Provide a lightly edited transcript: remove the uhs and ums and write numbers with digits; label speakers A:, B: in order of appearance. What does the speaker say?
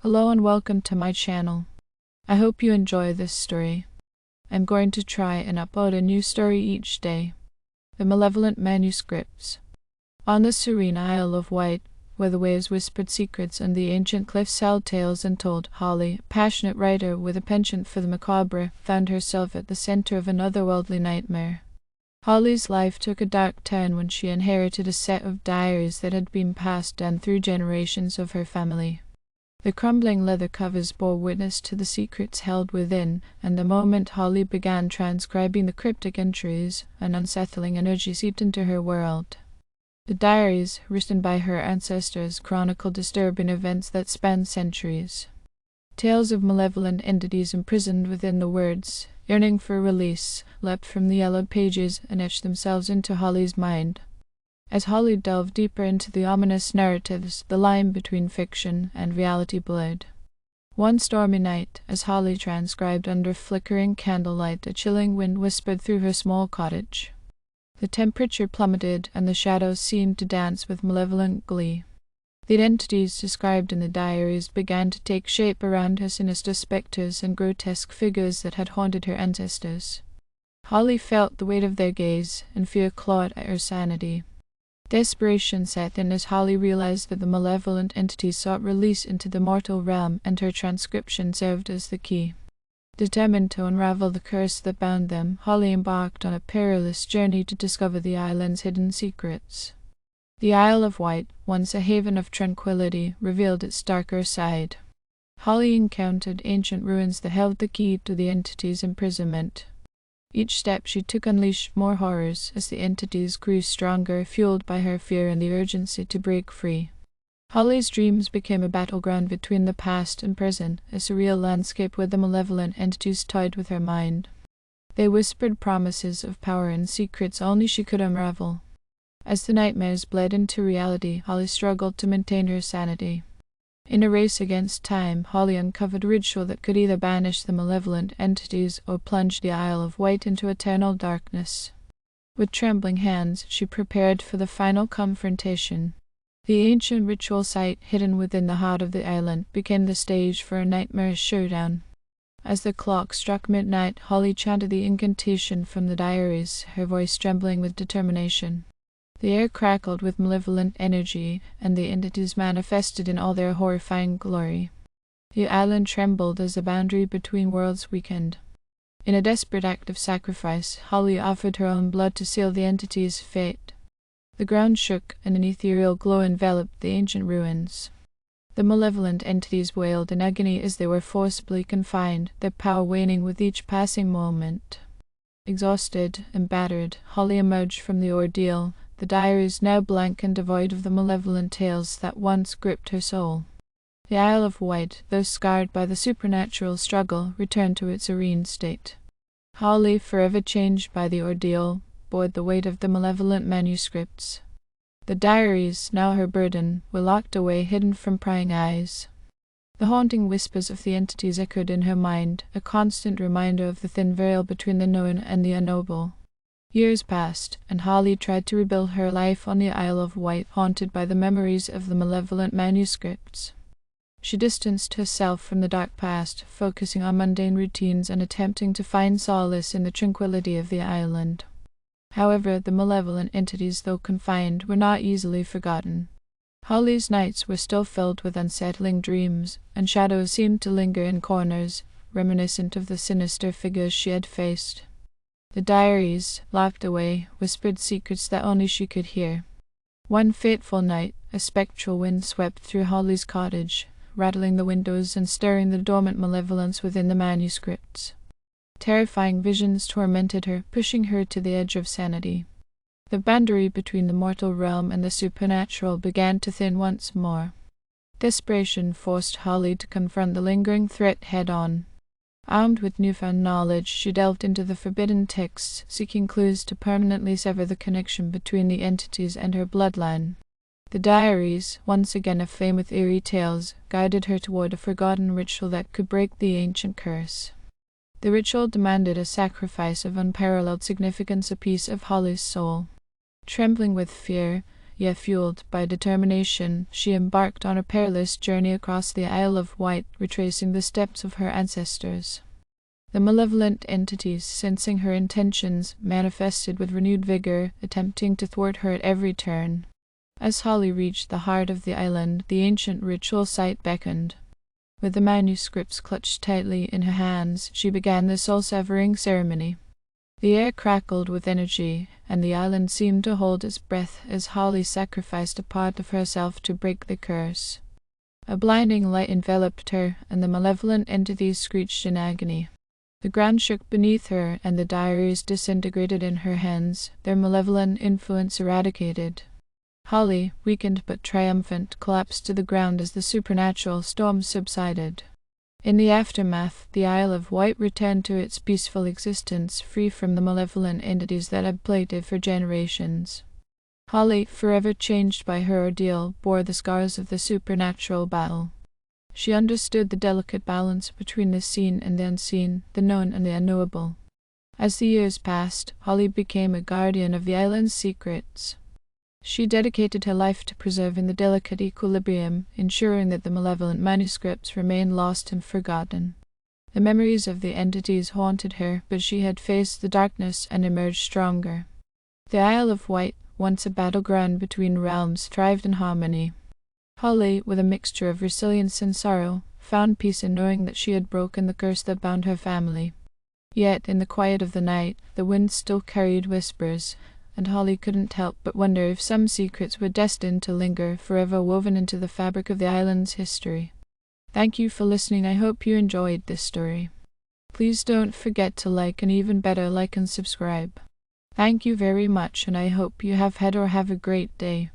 A: Hello and welcome to my channel. I hope you enjoy this story. I'm going to try and upload a new story each day. The Malevolent Manuscripts. On the serene Isle of Wight, where the waves whispered secrets and the ancient cliffs held tales untold, Holly, a passionate writer with a penchant for the macabre, found herself at the center of an otherworldly nightmare. Holly's life took a dark turn when she inherited a set of diaries that had been passed down through generations of her family. The crumbling leather covers bore witness to the secrets held within, and the moment Holly began transcribing the cryptic entries, an unsettling energy seeped into her world. The diaries, written by her ancestors, chronicle disturbing events that span centuries. Tales of malevolent entities imprisoned within the words, yearning for release, leapt from the yellowed pages and etched themselves into Holly's mind. As Holly delved deeper into the ominous narratives, the line between fiction and reality blurred. One stormy night, as Holly transcribed under flickering candlelight, a chilling wind whispered through her small cottage. The temperature plummeted, and the shadows seemed to dance with malevolent glee. The entities described in the diaries began to take shape around her, sinister spectres and grotesque figures that had haunted her ancestors. Holly felt the weight of their gaze, and fear clawed at her sanity. Desperation set in as Holly realized that the malevolent entities sought release into the mortal realm, and her transcription served as the key. Determined to unravel the curse that bound them, Holly embarked on a perilous journey to discover the island's hidden secrets. The Isle of Wight, once a haven of tranquility, revealed its darker side. Holly encountered ancient ruins that held the key to the entity's imprisonment. Each step she took unleashed more horrors as the entities grew stronger, fueled by her fear and the urgency to break free. Holly's dreams became a battleground between the past and present, a surreal landscape where the malevolent entities toyed with her mind. They whispered promises of power and secrets only she could unravel. As the nightmares bled into reality, Holly struggled to maintain her sanity. In a race against time, Holly uncovered a ritual that could either banish the malevolent entities or plunge the Isle of Wight into eternal darkness. With trembling hands, she prepared for the final confrontation. The ancient ritual site, hidden within the heart of the island, became the stage for a nightmarish showdown. As the clock struck midnight, Holly chanted the incantation from the diaries, her voice trembling with determination. The air crackled with malevolent energy, and the entities manifested in all their horrifying glory. The island trembled as the boundary between worlds weakened. In a desperate act of sacrifice, Holly offered her own blood to seal the entity's fate. The ground shook, and an ethereal glow enveloped the ancient ruins. The malevolent entities wailed in agony as they were forcibly confined, their power waning with each passing moment. Exhausted and battered, Holly emerged from the ordeal, the diaries now blank and devoid of the malevolent tales that once gripped her soul. The Isle of Wight, though scarred by the supernatural struggle, returned to its serene state. Holly, forever changed by the ordeal, bore the weight of the malevolent manuscripts. The diaries, now her burden, were locked away, hidden from prying eyes. The haunting whispers of the entities echoed in her mind, a constant reminder of the thin veil between the known and the unknowable. Years passed, and Holly tried to rebuild her life on the Isle of Wight, haunted by the memories of the malevolent manuscripts. She distanced herself from the dark past, focusing on mundane routines and attempting to find solace in the tranquility of the island. However, the malevolent entities, though confined, were not easily forgotten. Holly's nights were still filled with unsettling dreams, and shadows seemed to linger in corners, reminiscent of the sinister figures she had faced. The diaries, locked away, whispered secrets that only she could hear. One fateful night, a spectral wind swept through Holly's cottage, rattling the windows and stirring the dormant malevolence within the manuscripts. Terrifying visions tormented her, pushing her to the edge of sanity. The boundary between the mortal realm and the supernatural began to thin once more. Desperation forced Holly to confront the lingering threat head-on. Armed with newfound knowledge, she delved into the forbidden texts, seeking clues to permanently sever the connection between the entities and her bloodline. The diaries, once again aflame with eerie tales, guided her toward a forgotten ritual that could break the ancient curse. The ritual demanded a sacrifice of unparalleled significance, a piece of Holly's soul. Trembling with fear, yet fueled by determination, she embarked on a perilous journey across the Isle of Wight, retracing the steps of her ancestors. The malevolent entities, sensing her intentions, manifested with renewed vigor, attempting to thwart her at every turn. As Holly reached the heart of the island, the ancient ritual site beckoned. With the manuscripts clutched tightly in her hands, she began the soul-severing ceremony. The air crackled with energy, and the island seemed to hold its breath as Holly sacrificed a part of herself to break the curse. A blinding light enveloped her, and the malevolent entities screeched in agony. The ground shook beneath her, and the diaries disintegrated in her hands, their malevolent influence eradicated. Holly, weakened but triumphant, collapsed to the ground as the supernatural storm subsided. In the aftermath, the Isle of Wight returned to its peaceful existence, free from the malevolent entities that had plagued it for generations. Holly, forever changed by her ordeal, bore the scars of the supernatural battle. She understood the delicate balance between the seen and the unseen, the known and the unknowable. As the years passed, Holly became a guardian of the island's secrets. She dedicated her life to preserving the delicate equilibrium, ensuring that the malevolent manuscripts remained lost and forgotten. The memories of the entities haunted her, but she had faced the darkness and emerged stronger. The Isle of Wight, once a battleground between realms, thrived in harmony. Holly, with a mixture of resilience and sorrow, found peace in knowing that she had broken the curse that bound her family. Yet, in the quiet of the night, the wind still carried whispers, and Holly couldn't help but wonder if some secrets were destined to linger, forever woven into the fabric of the island's history. Thank you for listening. I hope you enjoyed this story. Please don't forget to like, and even better, like and subscribe. Thank you very much, and I hope you have had or have a great day.